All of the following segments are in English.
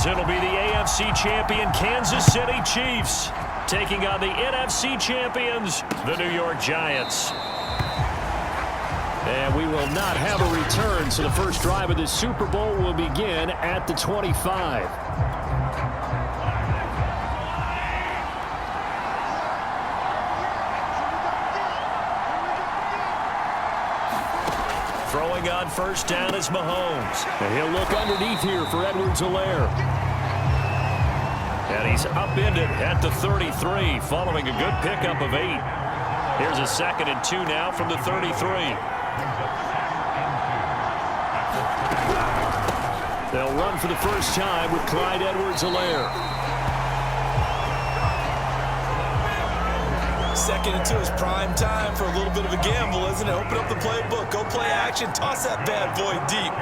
as it'll be the AFC champion Kansas City Chiefs taking on the NFC champions, the New York Giants. And we will not have a return, so the first drive of this Super Bowl will begin at the 25. Throwing on first down is Mahomes. And he'll look underneath here for Edwards-Helaire. And he's upended at the 33 following a good pickup of 8. Here's a 2nd and 2 now from the 33. They'll run for the first time with Clyde Edwards-Helaire. 2nd and 2 is prime time for a little bit of a gamble, isn't it? Open up the playbook, go play action, toss that bad boy deep.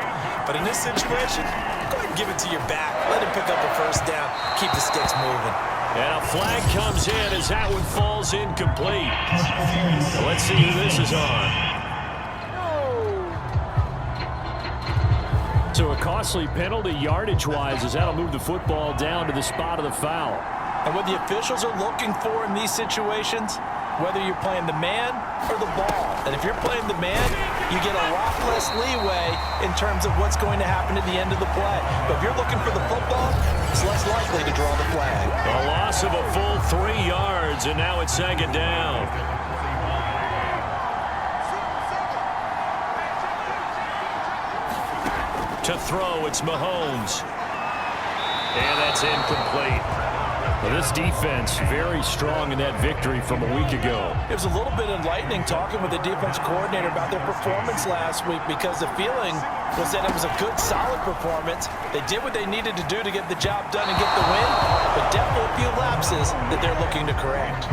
But in this situation, go ahead and give it to your back. Let him pick up a first down. Keep the sticks moving. And a flag comes in as that one falls incomplete. Let's see who this is on. So a costly penalty yardage-wise as that'll move the football down to the spot of the foul. And what the officials are looking for in these situations, whether you're playing the man or the ball. And if you're playing the man, you get a lot less leeway in terms of what's going to happen at the end of the play. But if you're looking for the football, it's less likely to draw the flag. A loss of a full 3 yards, and now it's 2nd down. To throw, it's Mahomes. And that's incomplete. Well, this defense very strong in that victory from a week ago. It was a little bit enlightening talking with the defense coordinator about their performance last week because the feeling was that it was a good, solid performance. They did what they needed to do to get the job done and get the win, but definitely a few lapses that they're looking to correct.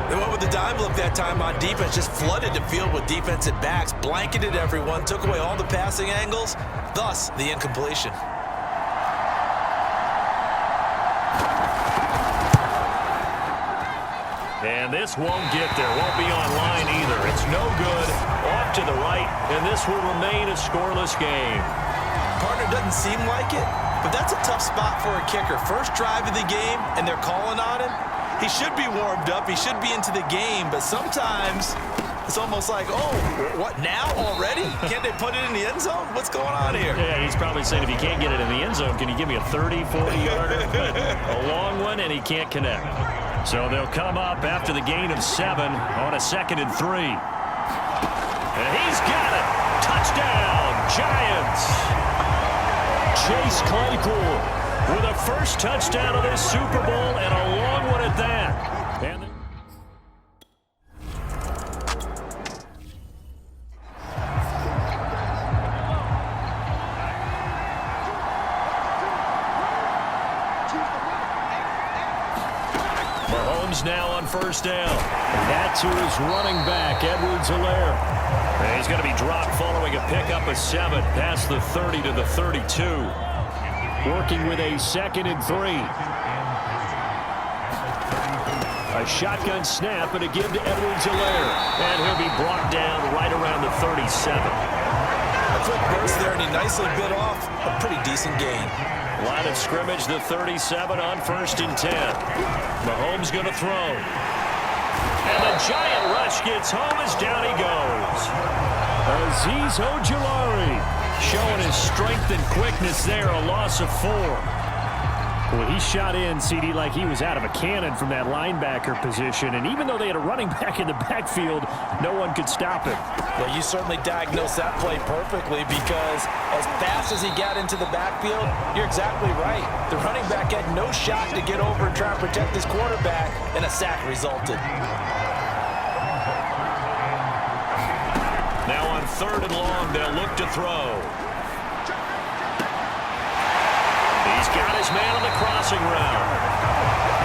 They went with the dime look that time on defense, just flooded the field with defensive backs, blanketed everyone, took away all the passing angles, thus the incompletion. And this won't get there, won't be online either. It's no good, off to the right, and this will remain a scoreless game. Partner, doesn't seem like it, but that's a tough spot for a kicker. First drive of the game, and they're calling on him. He should be warmed up, he should be into the game, but sometimes it's almost like, oh, what, now already? Can't they put it in the end zone? What's going on here? Yeah, he's probably saying if he can't get it in the end zone, can you give me a 30, 40-yarder? A long one, and he can't connect. So they'll come up after the gain of 7 on a 2nd and 3. And he's got it. Touchdown, Giants. Chase Claypool with a first touchdown of this Super Bowl and a long one at that. And now on first down. And that's who is running back, Edwards-Helaire. And he's going to be dropped following a pickup of 7 past the 30 to the 32. Working with a 2nd and 3. A shotgun snap and a give to Edwards-Helaire. And he'll be brought down right around the 37. A quick burst there, and he nicely bit off a pretty decent gain. Line of scrimmage, the 37 on 1st and 10. Mahomes going to throw. And the giant rush gets home as down he goes. Azeez Ojulari showing his strength and quickness there, a loss of 4. Well, he shot in, CD, like he was out of a cannon from that linebacker position. And even though they had a running back in the backfield, no one could stop him. Well, you certainly diagnosed that play perfectly because as fast as he got into the backfield, you're exactly right. The running back had no shot to get over and try and protect his quarterback, and a sack resulted. Now on 3rd and long, they'll look to throw. He's got his man on the crossing route.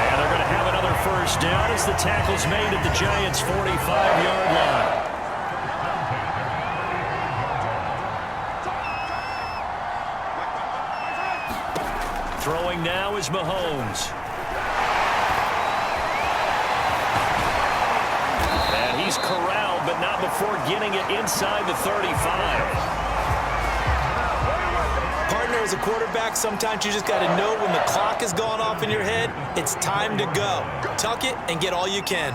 And they're going to have another first down as the tackle's made at the Giants' 45-yard line. Throwing now is Mahomes. And he's corralled, but not before getting it inside the 35. Partner, as a quarterback, sometimes you just got to know when the clock has gone off in your head, it's time to go. Tuck it and get all you can.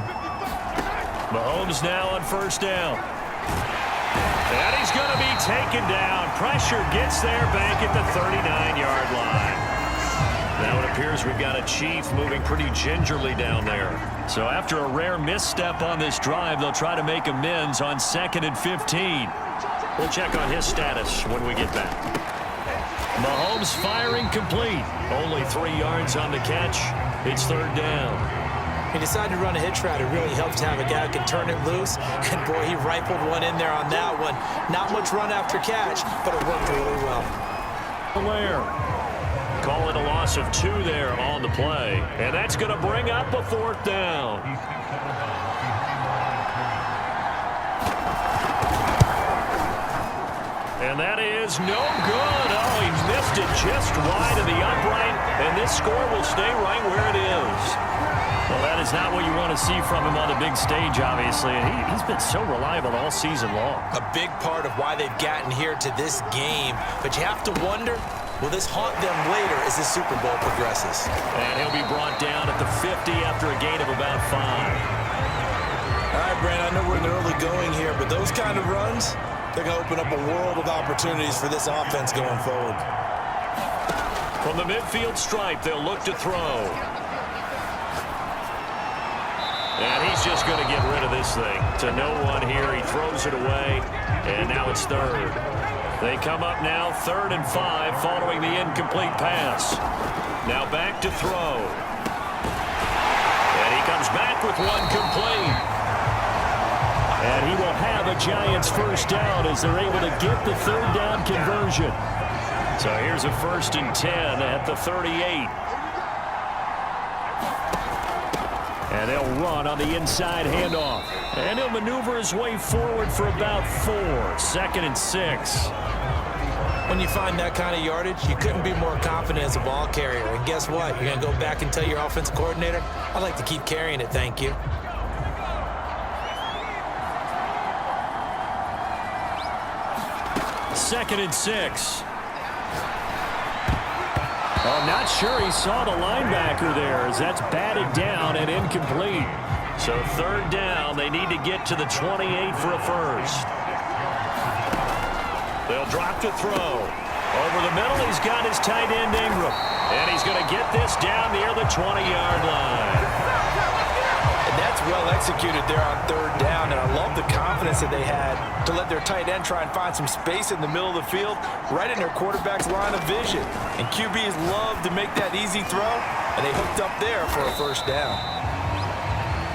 Mahomes now on first down. And he's going to be taken down. Pressure gets there back at the 39-yard line. Now it appears we've got a Chief moving pretty gingerly down there. So after a rare misstep on this drive, they'll try to make amends on 2nd and 15. We'll check on his status when we get back. Mahomes firing complete. Only 3 yards on the catch. It's 3rd down. He decided to run a hitch route. It really helps to have a guy who can turn it loose. And, boy, he rifled one in there on that one. Not much run after catch, but it worked really well. Blair. Call it a loss of 2 there on the play. And that's going to bring up a 4th down. And that is no good. Oh, he missed it just wide of the upright. And this score will stay right where it is. Well, that is not what you want to see from him on the big stage, obviously. And he's been so reliable all season long. A big part of why they've gotten here to this game. But you have to wonder, will this haunt them later as the Super Bowl progresses? And he'll be brought down at the 50 after a gain of about 5. All right, Brandon, I know we're in the early going here, but those kind of runs, they're going to open up a world of opportunities for this offense going forward. From the midfield stripe, they'll look to throw. And he's just going to get rid of this thing. To no one here. He throws it away. And now it's 3rd. They come up now 3rd and 5 following the incomplete pass. Now back to throw. And he comes back with one complete. And he will have a Giants first down as they're able to get the 3rd down conversion. So here's a 1st and 10 at the 38. And they'll run on the inside handoff. And he'll maneuver his way forward for about 4. 2nd and 6. When you find that kind of yardage, you couldn't be more confident as a ball carrier. And guess what? You're going to go back and tell your offensive coordinator, I'd like to keep carrying it, thank you. Second and 6. I'm not sure he saw the linebacker there as that's batted down and incomplete. So 3rd down, they need to get to the 28 for a first. They'll drop to throw. Over the middle, he's got his tight end Ingram. And he's going to get this down near the 20-yard line. And that's well executed there on 3rd down. And I love the confidence that they had to let their tight end try and find some space in the middle of the field, right in their quarterback's line of vision. And QBs love to make that easy throw, and they hooked up there for a first down.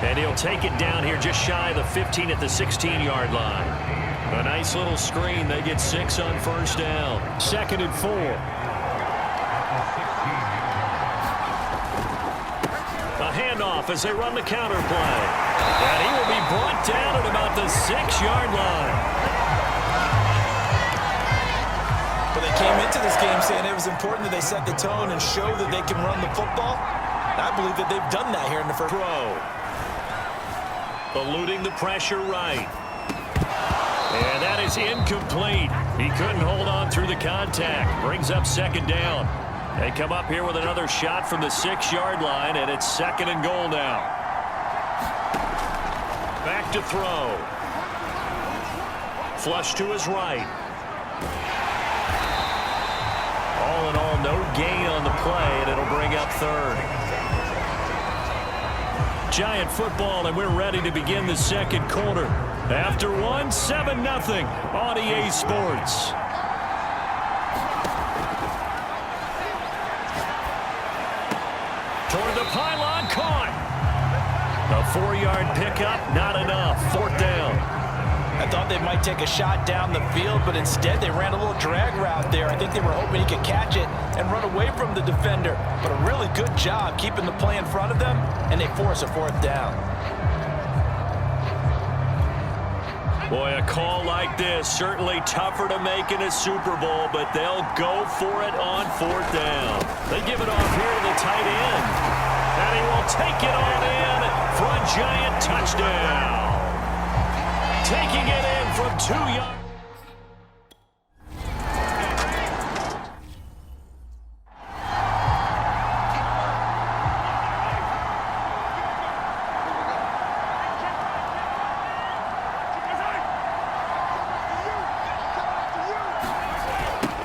And he'll take it down here just shy of the 15 at the 16-yard line. A nice little screen. They get 6 on first down. 2nd and 4. A handoff as they run the counter play. And he will be brought down at about the 6-yard line. But they came into this game saying it was important that they set the tone and show that they can run the football. I believe that they've done that here in the first. Throw. Eluding the pressure right. And that is incomplete. He couldn't hold on through the contact. Brings up 2nd down. They come up here with another shot from the 6-yard line, and it's 2nd and goal now. Back to throw. Flush to his right. All in all, no gain on the play, and it'll bring up 3rd. Giant football, and we're ready to begin the 2nd quarter. After 1, 7-0 on EA Sports. Toward the pylon, caught. A 4-yard pickup, not enough. 4th down. I thought they might take a shot down the field, but instead they ran a little drag route there. I think they were hoping he could catch it and run away from the defender. But a really good job keeping the play in front of them, and they force a 4th down. Boy, a call like this, certainly tougher to make in a Super Bowl, but they'll go for it on 4th down. They give it off here to the tight end. And he will take it on in for a Giant touchdown. Taking it in from 2 yards.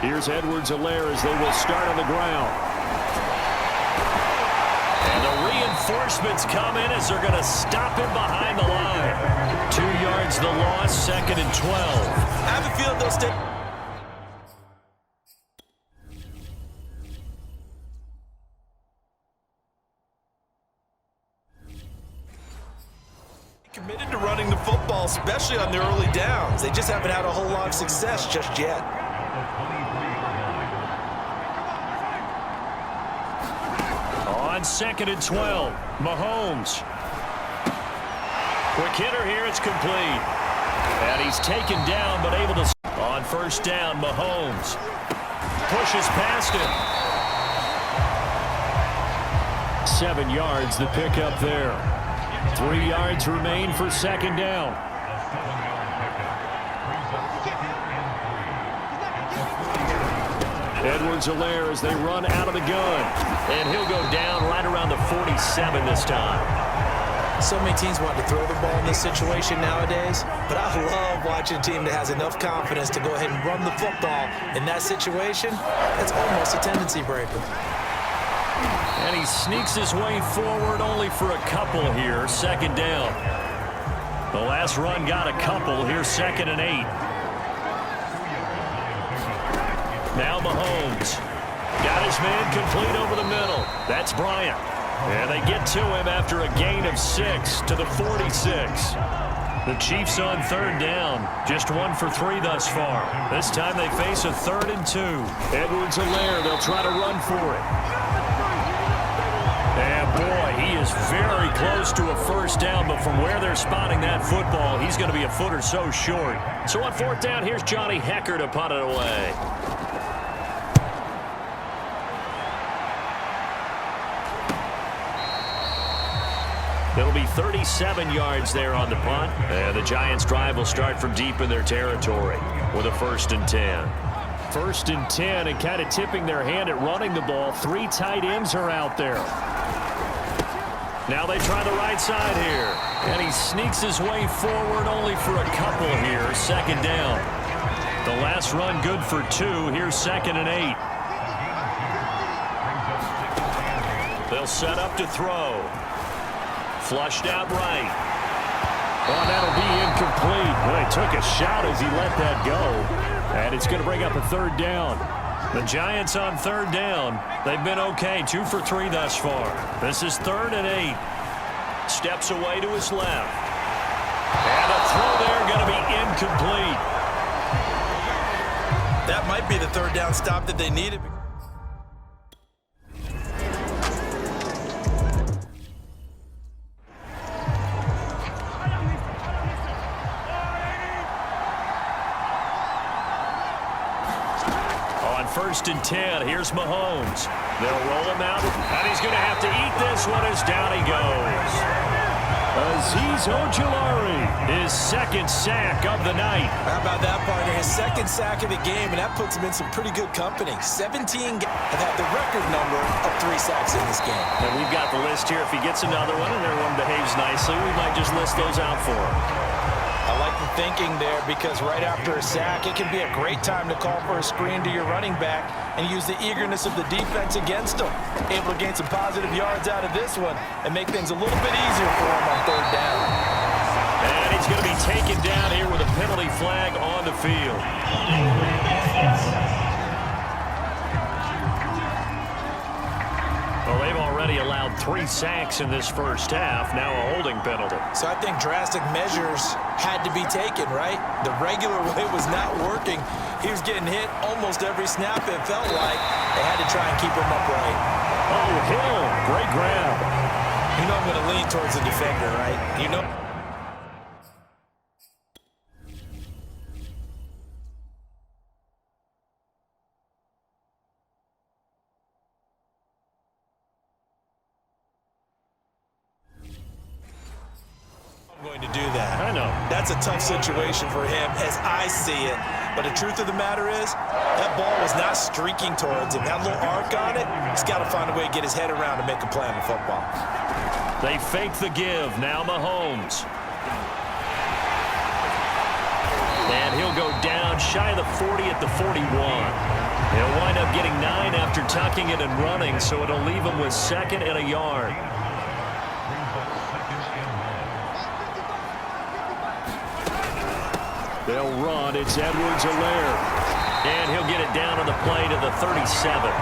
Here's Edwards-Helaire as they will start on the ground. And the reinforcements come in as they're going to stop him behind the line. 2 yards the loss, 2nd and 12. I have a feeling they'll stay. Committed to running the football, especially on the early downs. They just haven't had a whole lot of success just yet. On 2nd and 12, Mahomes. Quick hitter here, it's complete. And he's taken down, but able to... On 1st down, Mahomes pushes past him. 7 yards, the pickup there. 3 yards remain for 2nd down. Edwards-Helaire as they run out of the gun. And he'll go down right around the 47 this time. So many teams want to throw the ball in this situation nowadays, but I love watching a team that has enough confidence to go ahead and run the football. In that situation, it's almost a tendency breaker. And he sneaks his way forward only for a couple here. 2nd down. The last run got a couple. Here's 2nd and 8. Now Mahomes. Got his man complete over the middle. That's Bryant. And they get to him after a gain of 6 to the 46. The Chiefs on 3rd down. Just 1 for 3 thus far. This time they face a 3rd and 2. Edwards-Helaire, they'll try to run for it. And boy, he is very close to a 1st down, but from where they're spotting that football, he's going to be a foot or so short. So on 4th down, here's Johnny Hecker to punt it away. It'll be 37 yards there on the punt. And the Giants' drive will start from deep in their territory with a 1st and 10. 1st and 10, and kind of tipping their hand at running the ball. 3 tight ends are out there. Now they try the right side here. And he sneaks his way forward only for a couple here. 2nd down. The last run good for 2. Here's 2nd and 8. They'll set up to throw. Flushed out right. Oh, that'll be incomplete. Well, he took a shot as he let that go. And it's going to bring up a 3rd down. The Giants on 3rd down. They've been okay. 2 for 3 thus far. This is 3rd and 8. Steps away to his left. And a throw there going to be incomplete. That might be the 3rd down stop that they needed. On 1st and 10, here's Mahomes. They'll roll him out, and he's going to have to eat this one as down he goes. Azeez Ojulari, his 2nd sack of the night. How about that, partner? His 2nd sack of the game, and that puts him in some pretty good company. 17 have had the record number of 3 sacks in this game. And we've got the list here. If he gets another one and everyone behaves nicely, we might just list those out for him. I like the thinking there because right after a sack, it can be a great time to call for a screen to your running back and use the eagerness of the defense against him. Able to gain some positive yards out of this one and make things a little bit easier for him on 3rd down. And he's going to be taken down here with a penalty flag on the field. Well, they've already allowed 3 sacks in this 1st half, now a holding penalty. So I think drastic measures had to be taken, right? The regular way was not working. He was getting hit almost every snap, it felt like. They had to try and keep him upright. Oh, Hill, great grab. You know I'm going to lean towards the defender, right? You know. Going to do that. I know. That's a tough situation for him as I see it. But the truth of the matter is, that ball was not streaking towards him. That little arc on it, he's got to find a way to get his head around to make a play on the football. They fake the give. Now Mahomes. And he'll go down shy of the 40 at the 41. He'll wind up getting 9 after tucking it and running, so it'll leave him with 2nd and a yard. They'll run. It's Edwards-Helaire. And he'll get it down on the play to the 37.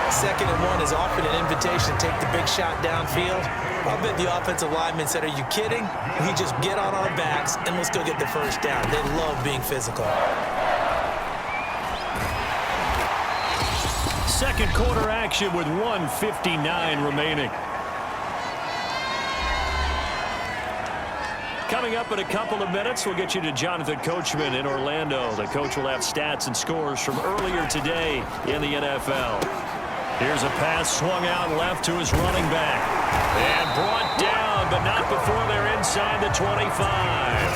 2nd and 1 is often an invitation to take the big shot downfield. I'll bet the offensive lineman said, "Are you kidding? We just get on our backs and let's go get the first down." They love being physical. Second quarter action with 1:59 remaining. Coming up in a couple of minutes, we'll get you to Jonathan Coachman in Orlando. The coach will have stats and scores from earlier today in the NFL. Here's a pass swung out left to his running back. And brought down, but not before they're inside the 25.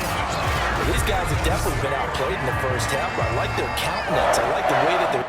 Well, these guys have definitely been outplayed in the first half, but I like their countenance. I like the way that they're...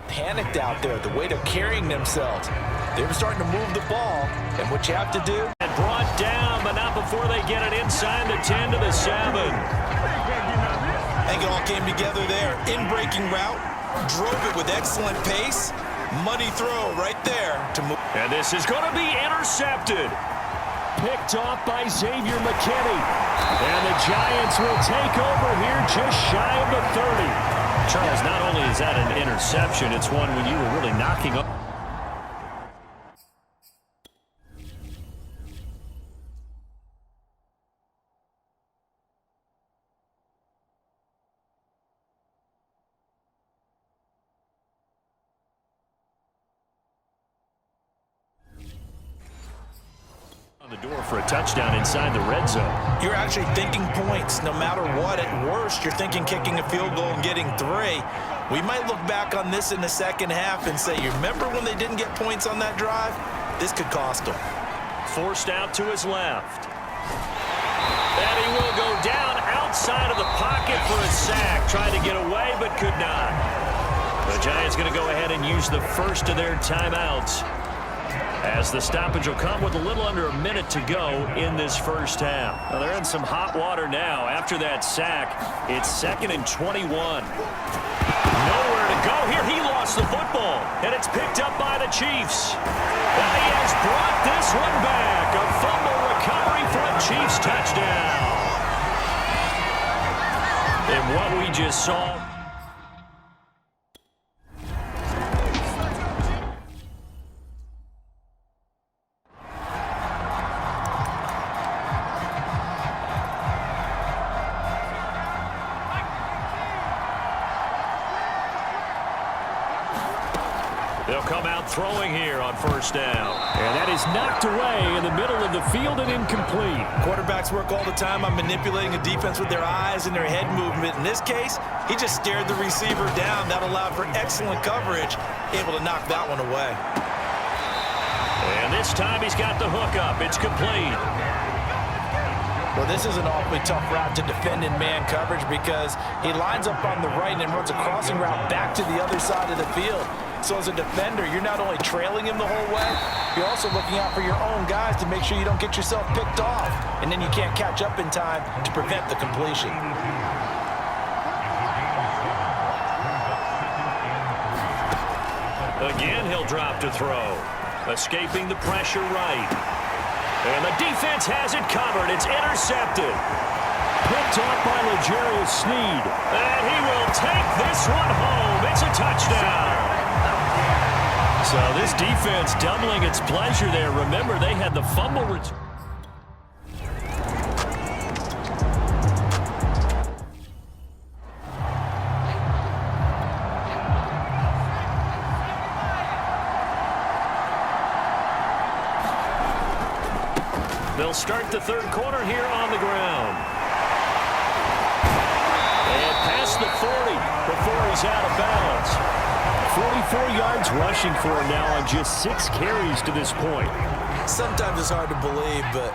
Panicked out there, the way they're carrying themselves. They were starting to move the ball, and what you have to do... And brought down, but not before they get it inside the 10 to the 7. I think it all came together there. In-breaking route, drove it with excellent pace. Muddy throw right there to move. And this is going to be intercepted. Picked off by Xavier McKinney. And the Giants will take over here just shy of the 30. Charles, not only is that an interception, it's one when you were really knocking up. On the door for a touchdown inside the red zone. You're actually thinking points no matter what. At worst, you're thinking kicking a field goal and getting 3. We might look back on this in the second half and say, you remember when they didn't get points on that drive? This could cost them. Forced out to his left. And he will go down outside of the pocket for a sack. Tried to get away, but could not. The Giants going to go ahead and use the first of their timeouts. As the stoppage will come with a little under a minute to go in this first half. Now they're in some hot water now. After that sack, it's 2nd and 21. Nowhere to go here. He lost the football, and it's picked up by the Chiefs. And he has brought this one back. A fumble recovery for a Chiefs touchdown. And what we just saw... They'll come out throwing here on first down. And that is knocked away in the middle of the field and incomplete. Quarterbacks work all the time on manipulating a defense with their eyes and their head movement. In this case, he just stared the receiver down. That allowed for excellent coverage, able to knock that one away. And this time he's got the hook up. It's complete. Well, this is an awfully tough route to defend in man coverage because he lines up on the right and runs a crossing route back to the other side of the field. So as a defender, you're not only trailing him the whole way, you're also looking out for your own guys to make sure you don't get yourself picked off. And then you can't catch up in time to prevent the completion. Again, he'll drop to throw. Escaping the pressure right. And the defense has it covered. It's intercepted. Picked off by L'Jarius Sneed. And he will take this one home. It's a touchdown. So this defense doubling its pleasure there. Remember, they had the fumble return. They'll start the third quarter here on the ground. And past the 40 before he's out of bounds. 44 yards rushing for him now on just 6 carries to this point. Sometimes it's hard to believe, but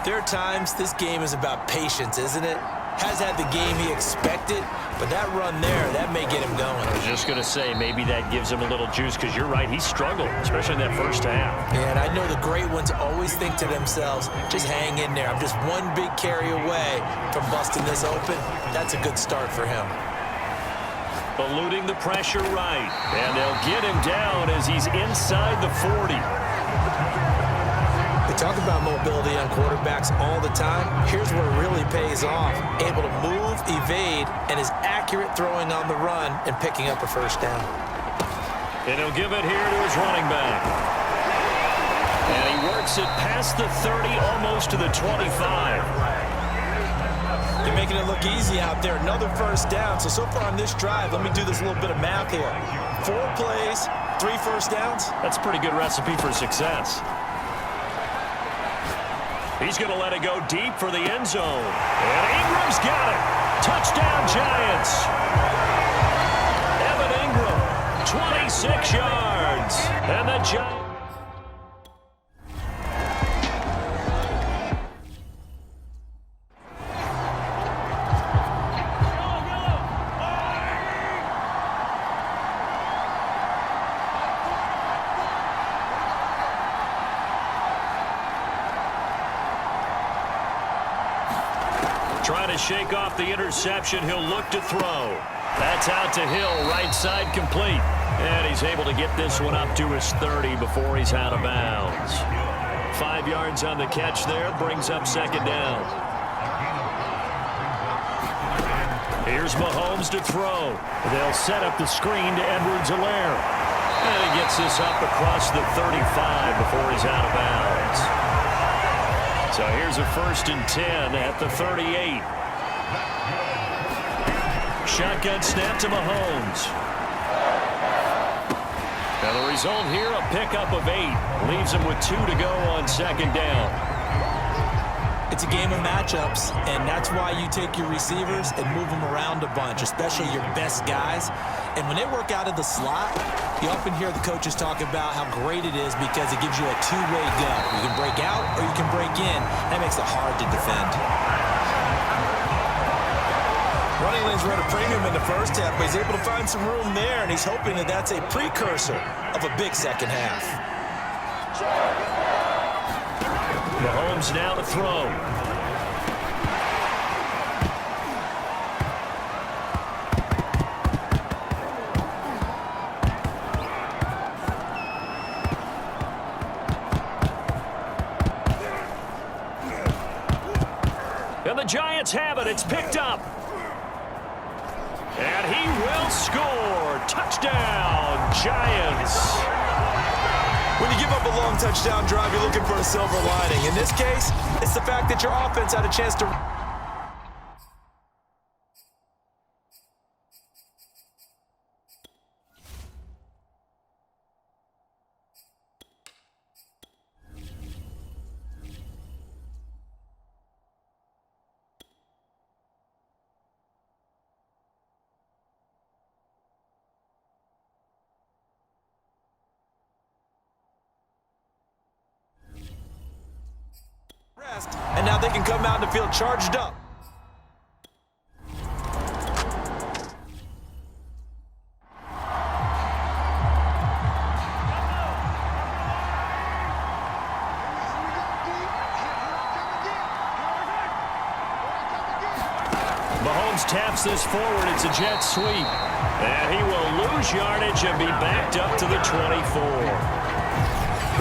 there are times this game is about patience, isn't it? Has had the game he expected, but that run there, that may get him going. I was just going to say, maybe that gives him a little juice because you're right, he struggled, especially in that first half. And I know the great ones always think to themselves, just hang in there. I'm just one big carry away from busting this open. That's a good start for him. Eluding the pressure right. And they'll get him down as he's inside the 40. They talk about mobility on quarterbacks all the time. Here's where it really pays off. Able to move, evade, and is accurate throwing on the run and picking up a first down. And he'll give it here to his running back. And he works it past the 30, almost to the 25. They're making it look easy out there. Another first down. So far on this drive, let me do this little bit of math here. 4 plays, 3 first downs. That's a pretty good recipe for success. He's going to let it go deep for the end zone. And Ingram's got it. Touchdown, Giants. Evan Ingram, 26 yards. And the Giants. Trying to shake off the interception. He'll look to throw. That's out to Hill, right side complete. And he's able to get this one up to his 30 before he's out of bounds. 5 yards on the catch there, brings up second down. Here's Mahomes to throw. They'll set up the screen to Edwards-Helaire. And he gets this up across the 35 before he's out of bounds. So here's a 1st and 10 at the 38. Shotgun snap to Mahomes. Now the result here, a pickup of 8. Leaves him with 2 to go on second down. It's a game of matchups, and that's why you take your receivers and move them around a bunch, especially your best guys. And when they work out of the slot, you often hear the coaches talk about how great it is because it gives you a two-way go. You can break out or you can break in. That makes it hard to defend. Running lanes were at a premium in the first half, but he's able to find some room there, and he's hoping that that's a precursor of a big second half. Mahomes now to throw. And the Giants have it. It's picked up. And he will score. Touchdown, Giants. When you give up a long touchdown drive, you're looking for a silver lining. In this case, it's the fact that your offense had a chance to... And now they can come out and feel charged up. Mahomes taps this forward. It's a jet sweep. And he will lose yardage and be backed up to the 24.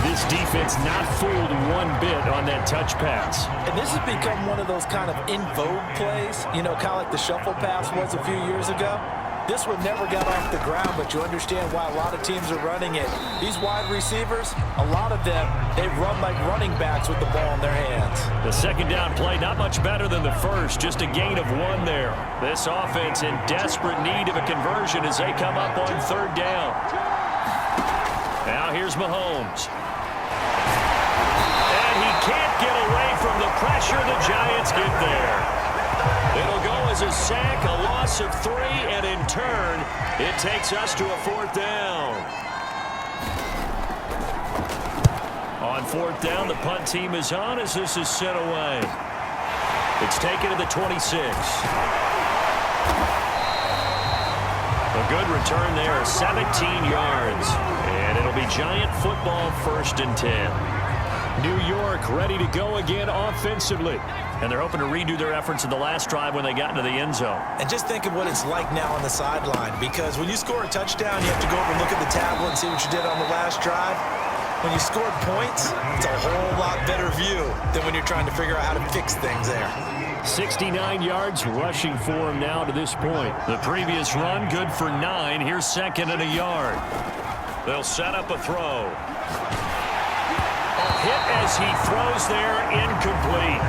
This defense not fooled one bit on that touch pass. And this has become one of those kind of in vogue plays, you know, kind of like the shuffle pass was a few years ago. This one never got off the ground, but you understand why a lot of teams are running it. These wide receivers, a lot of them, they run like running backs with the ball in their hands. The second down play, not much better than the first, just a gain of 1 there. This offense in desperate need of a conversion as they come up on third down. Now here's Mahomes. Can't get away from the pressure. The Giants get there. It'll go as a sack, a loss of 3, and in turn, it takes us to a 4th down. On 4th down, the punt team is on as this is sent away. It's taken to the 26. A good return there, 17 yards. And it'll be Giant football, 1st and 10. New York ready to go again offensively. And they're hoping to redo their efforts in the last drive when they got into the end zone. And just think of what it's like now on the sideline, because when you score a touchdown, you have to go over and look at the tablet and see what you did on the last drive. When you scored points, it's a whole lot better view than when you're trying to figure out how to fix things there. 69 yards rushing for him now to this point. The previous run, good for 9. Here's 2nd and a yard. They'll set up a throw. Hit as he throws there, incomplete.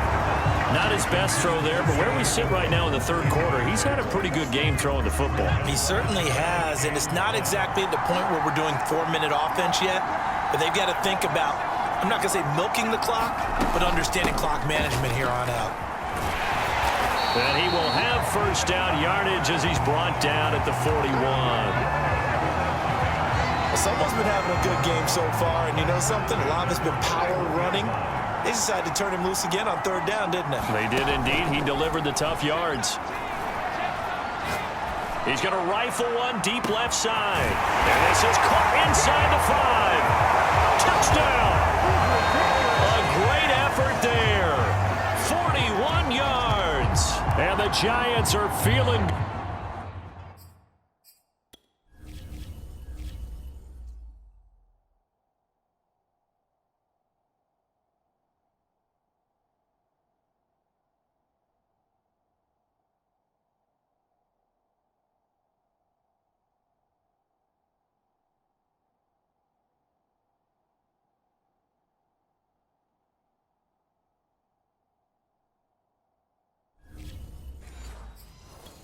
Not his best throw there, but where we sit right now in the 3rd quarter, he's had a pretty good game throwing the football. He certainly has, and it's not exactly at the point where we're doing 4-minute offense yet, but they've got to think about, I'm not going to say milking the clock, but understanding clock management here on out. And he will have 1st down yardage as he's brought down at the 41. Someone's been having a good game so far, and you know something? A lot of it's been power running. They decided to turn him loose again on 3rd down, didn't they? They did indeed. He delivered the tough yards. He's going to rifle one deep left side. And this is caught inside the 5. Touchdown! A great effort there. 41 yards. And the Giants are feeling...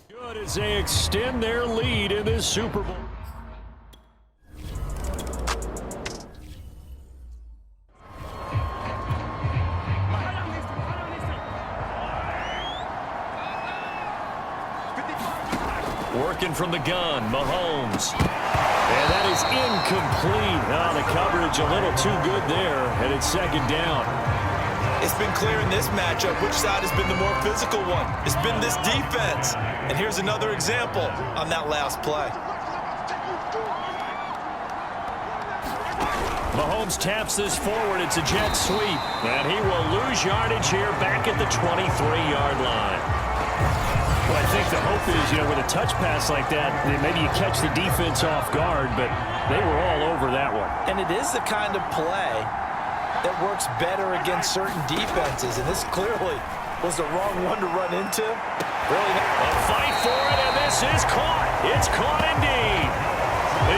Good as they extend their lead in this Super Bowl. Working from the gun, Mahomes. And that is incomplete. Oh, the coverage a little too good there, and it's 2nd down. It's been clear in this matchup which side has been the more physical one. It's been this defense. And here's another example on that last play. Mahomes taps this forward. It's a jet sweep. And he will lose yardage here back at the 23-yard line. Well, I think the hope is, with a touch pass like that, maybe you catch the defense off guard, but they were all over that one. And it is the kind of play that works better against certain defenses, and this clearly was the wrong one to run into. Really not. A fight for it, and this is caught. It's caught indeed.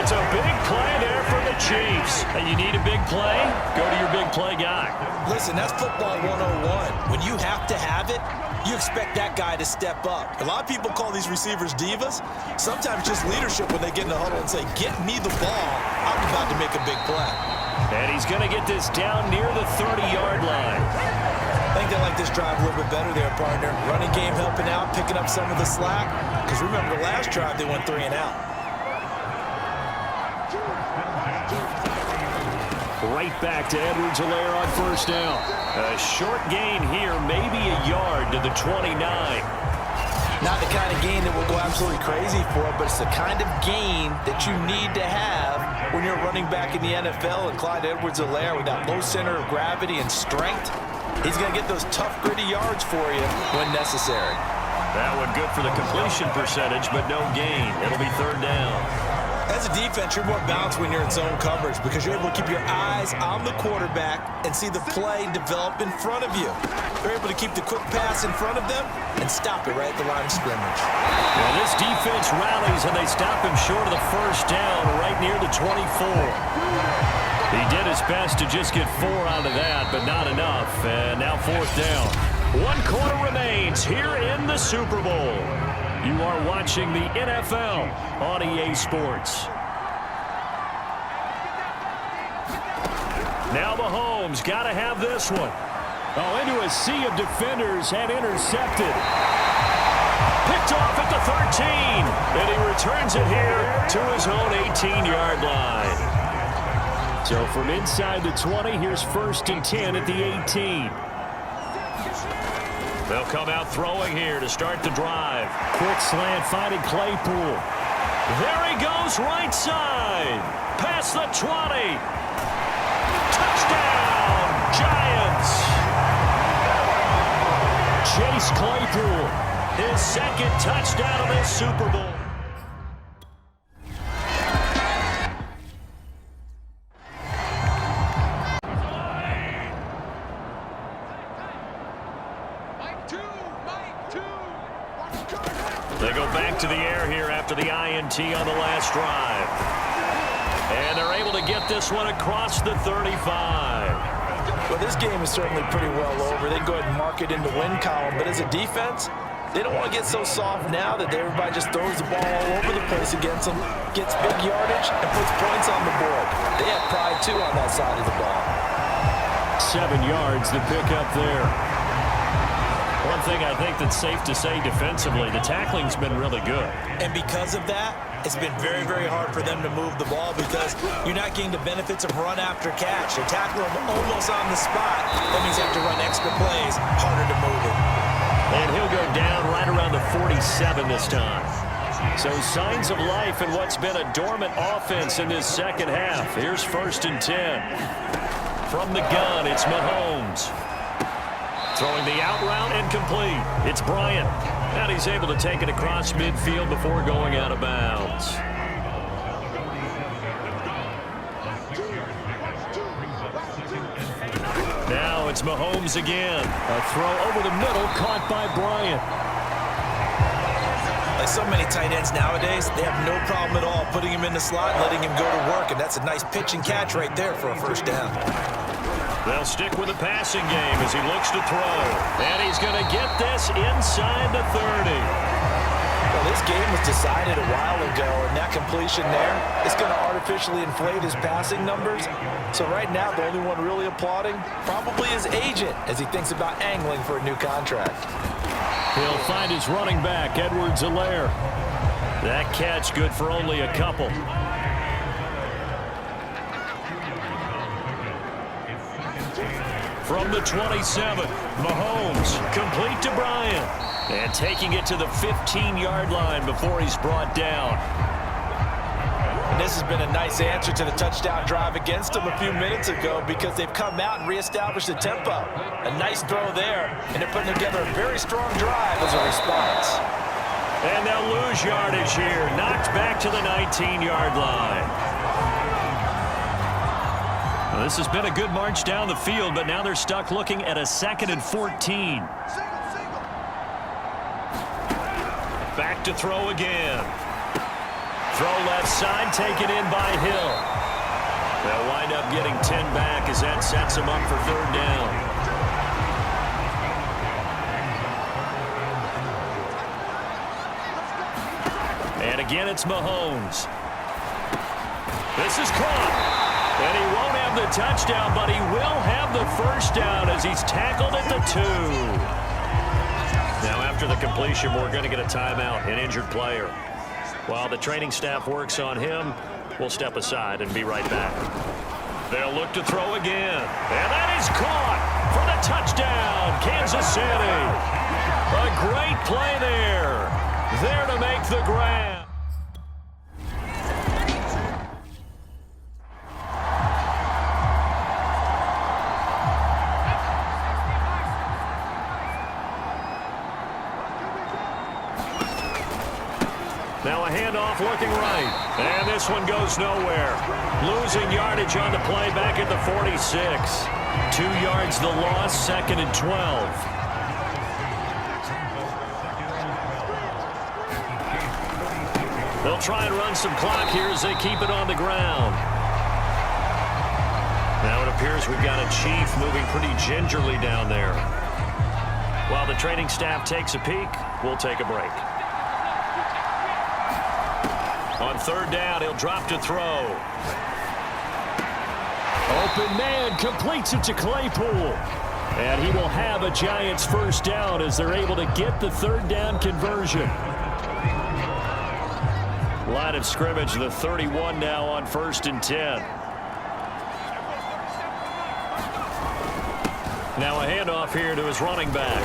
It's a big play there for the Chiefs. And you need a big play? Go to your big play guy. Listen, that's football 101. When you have to have it, you expect that guy to step up. A lot of people call these receivers divas. Sometimes just leadership when they get in the huddle and say, get me the ball. I'm about to make a big play. And he's going to get this down near the 30-yard line. I think they like this drive a little bit better there, partner. Running game helping out, picking up some of the slack. Because remember, the last drive they went 3 and out. Right back to Edwards-Helaire on first down. A short gain here, maybe a yard to the 29. Not the kind of gain that we'll go absolutely crazy for, but it's the kind of gain that you need to have when you're running back in the NFL. And Clyde Edwards-Helaire, with that low center of gravity and strength, he's going to get those tough, gritty yards for you when necessary. That one good for the completion percentage, but no gain. It'll be third down. As a defense, you're more balanced when you're in zone coverage because you're able to keep your eyes on the quarterback and see the play develop in front of you. They're able to keep the quick pass in front of them and stop it right at the line of scrimmage. Well, this defense rallies, and they stop him short of the first down right near the 24. He did his best to just get 4 out of that, but not enough. And now fourth down. 1 quarter remains here in the Super Bowl. You are watching the NFL on EA Sports. Now Mahomes got to have this one. Oh, into a sea of defenders and intercepted. Picked off at the 13. And he returns it here to his own 18-yard line. So from inside the 20, here's first and 10 at the 18. They'll come out throwing here to start the drive. Quick slant finding Claypool. There he goes right side. Past the 20. Touchdown, Giants. Chase Claypool, his second touchdown of this Super Bowl. They go back to the air here after the INT on the last drive. And they're able to get this one across the 35. Well, this game is certainly pretty well over. They go ahead and mark it in the win column. But as a defense, they don't want to get so soft now that everybody just throws the ball all over the place against them, gets big yardage, and puts points on the board. They have pride, too, on that side of the ball. 7 yards to pick up there. One thing I think that's safe to say defensively, the tackling's been really good. And because of that, it's been very, very hard for them to move the ball because you're not getting the benefits of run after catch. They're tackling them almost on the spot. That means you have to run extra plays, harder to move it. And he'll go down right around the 47 this time. So signs of life in what's been a dormant offense in this second half. Here's first and 10. From the gun, it's Mahomes. Throwing the out route incomplete. It's Bryant. And he's able to take it across midfield before going out of bounds. Now it's Mahomes again. A throw over the middle caught by Bryant. Like so many tight ends nowadays, they have no problem at all putting him in the slot, letting him go to work, and that's a nice pitch and catch right there for a first down. They'll stick with the passing game as he looks to throw. And he's going to get this inside the 30. Well, this game was decided a while ago, and that completion there is going to artificially inflate his passing numbers. So right now, the only one really applauding probably his agent as he thinks about angling for a new contract. He'll find his running back, Edwards-Helaire. That catch good for only a couple. From the 27, Mahomes complete to Bryant. And taking it to the 15-yard line before he's brought down. And this has been a nice answer to the touchdown drive against them a few minutes ago because they've come out and reestablished the tempo. A nice throw there, and they're putting together a very strong drive as a response. And they'll lose yardage here. Knocked back to the 19-yard line. Well, this has been a good march down the field, but now they're stuck looking at a 2nd and 14. Back to throw again. Throw left side, taken in by Hill. They'll wind up getting 10 back as that sets them up for 3rd down. And again, it's Mahomes. This is caught. And he won't have the touchdown, but he will have the 1st down as he's tackled at the 2. Now, after the completion, we're going to get a timeout, an injured player. While the training staff works on him, we'll step aside and be right back. They'll look to throw again. And that is caught for the touchdown, Kansas City. A great play there. There to make the grab. Now a handoff looking right. And this one goes nowhere. Losing yardage on the play back at the 46. 2 yards the loss, 2nd and 12. They'll try and run some clock here as they keep it on the ground. Now it appears we've got a Chief moving pretty gingerly down there. While the training staff takes a peek, we'll take a break. On 3rd down, he'll drop to throw. Open man completes it to Claypool. And he will have a Giants 1st down as they're able to get the 3rd down conversion. Line of scrimmage, the 31 now on 1st and 10. Now a handoff here to his running back.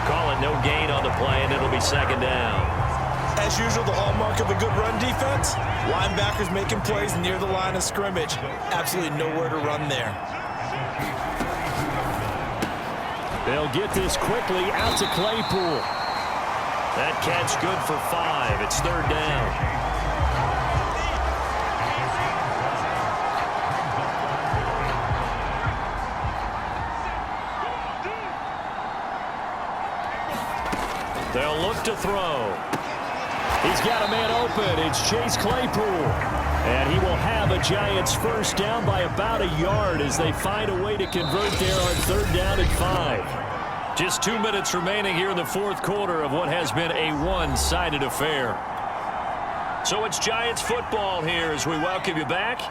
Call it no gain on the play, and it'll be 2nd down. As usual, the hallmark of a good run defense, linebackers making plays near the line of scrimmage. Absolutely nowhere to run there. They'll get this quickly out to Claypool. That catch good for 5. It's 3rd down. They'll look to throw. He's got a man open. It's Chase Claypool. And he will have a Giants 1st down by about a yard as they find a way to convert there on 3rd down and 5. Just 2 minutes remaining here in the 4th quarter of what has been a one-sided affair. So it's Giants football here as we welcome you back.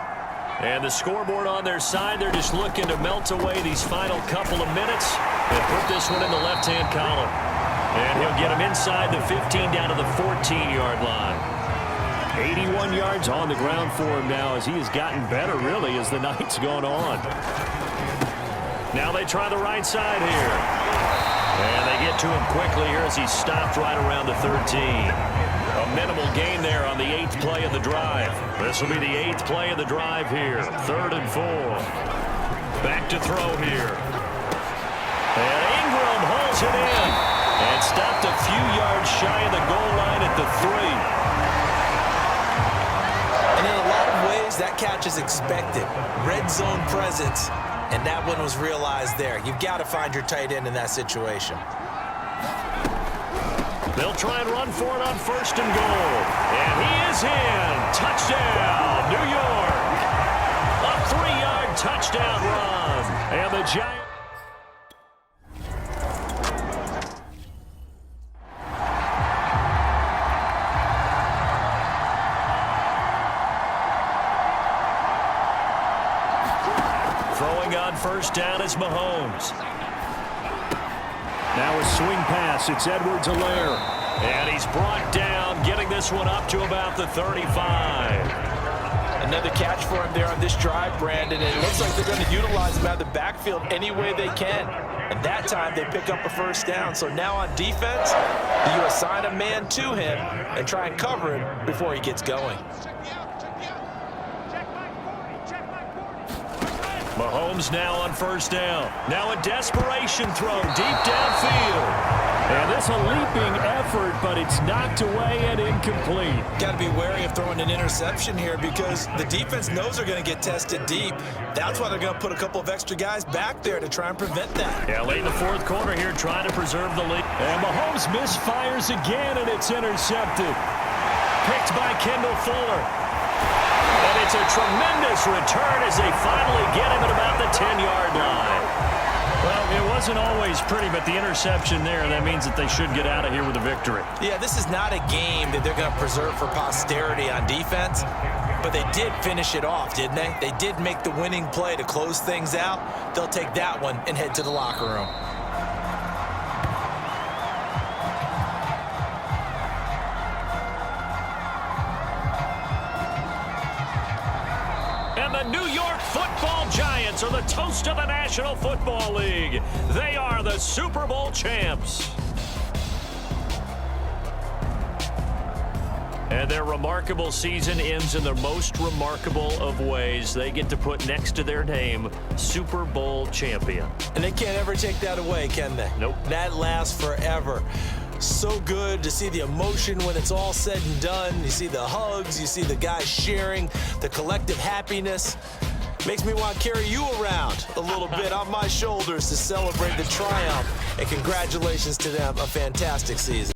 And the scoreboard on their side, they're just looking to melt away these final couple of minutes and put this one in the left-hand column. And he'll get him inside the 15 down to the 14-yard line. 81 yards on the ground for him now as he has gotten better, really, as the night's gone on. Now they try the right side here. And they get to him quickly here as he's stopped right around the 13. A minimal gain there on the 8th play of the drive. This will be the 8th play of the drive here. 3rd and 4. Back to throw here. And Ingram hauls it in. And stopped a few yards shy of the goal line at the 3. And in a lot of ways, that catch is expected. Red zone presence, and that one was realized there. You've got to find your tight end in that situation. They'll try and run for it on 1st and goal. And he is in. Touchdown, New York. A 3-yard touchdown run. And the Giants. Throwing on 1st down is Mahomes. Now a swing pass. It's Edwards-Helaire. And he's brought down, getting this one up to about the 35. Another catch for him there on this drive, Brandon. And it looks like they're going to utilize him out of the backfield any way they can. And that time they pick up a 1st down. So now on defense, the U.S. assign a man to him and try and cover him before he gets going. Mahomes now on first down. Now a desperation throw deep downfield. And that's a leaping effort, but it's knocked away and incomplete. Got to be wary of throwing an interception here because the defense knows they're going to get tested deep. That's why they're going to put a couple of extra guys back there to try and prevent that. Yeah, late in the fourth quarter here, trying to preserve the lead. And Mahomes misfires again, and it's intercepted. Picked by Kendall Fuller. And it's a tremendous return as they finally get him at about the 10-yard line. Well, it wasn't always pretty, but the interception there, that means that they should get out of here with a victory. Yeah, this is not a game that they're going to preserve for posterity on defense, but they did finish it off, didn't they? They did make the winning play to close things out. They'll take that one and head to the locker room. And the New York Football Giants are the toast of the National Football League. They are the Super Bowl champs. And their remarkable season ends in the most remarkable of ways. They get to put next to their name, Super Bowl champion. And they can't ever take that away, can they? Nope. That lasts forever. So good to see the emotion when it's all said and done. You see the hugs, you see the guys sharing, the collective happiness. Makes me want to carry you around a little bit on my shoulders to celebrate the triumph. And congratulations to them, a fantastic season.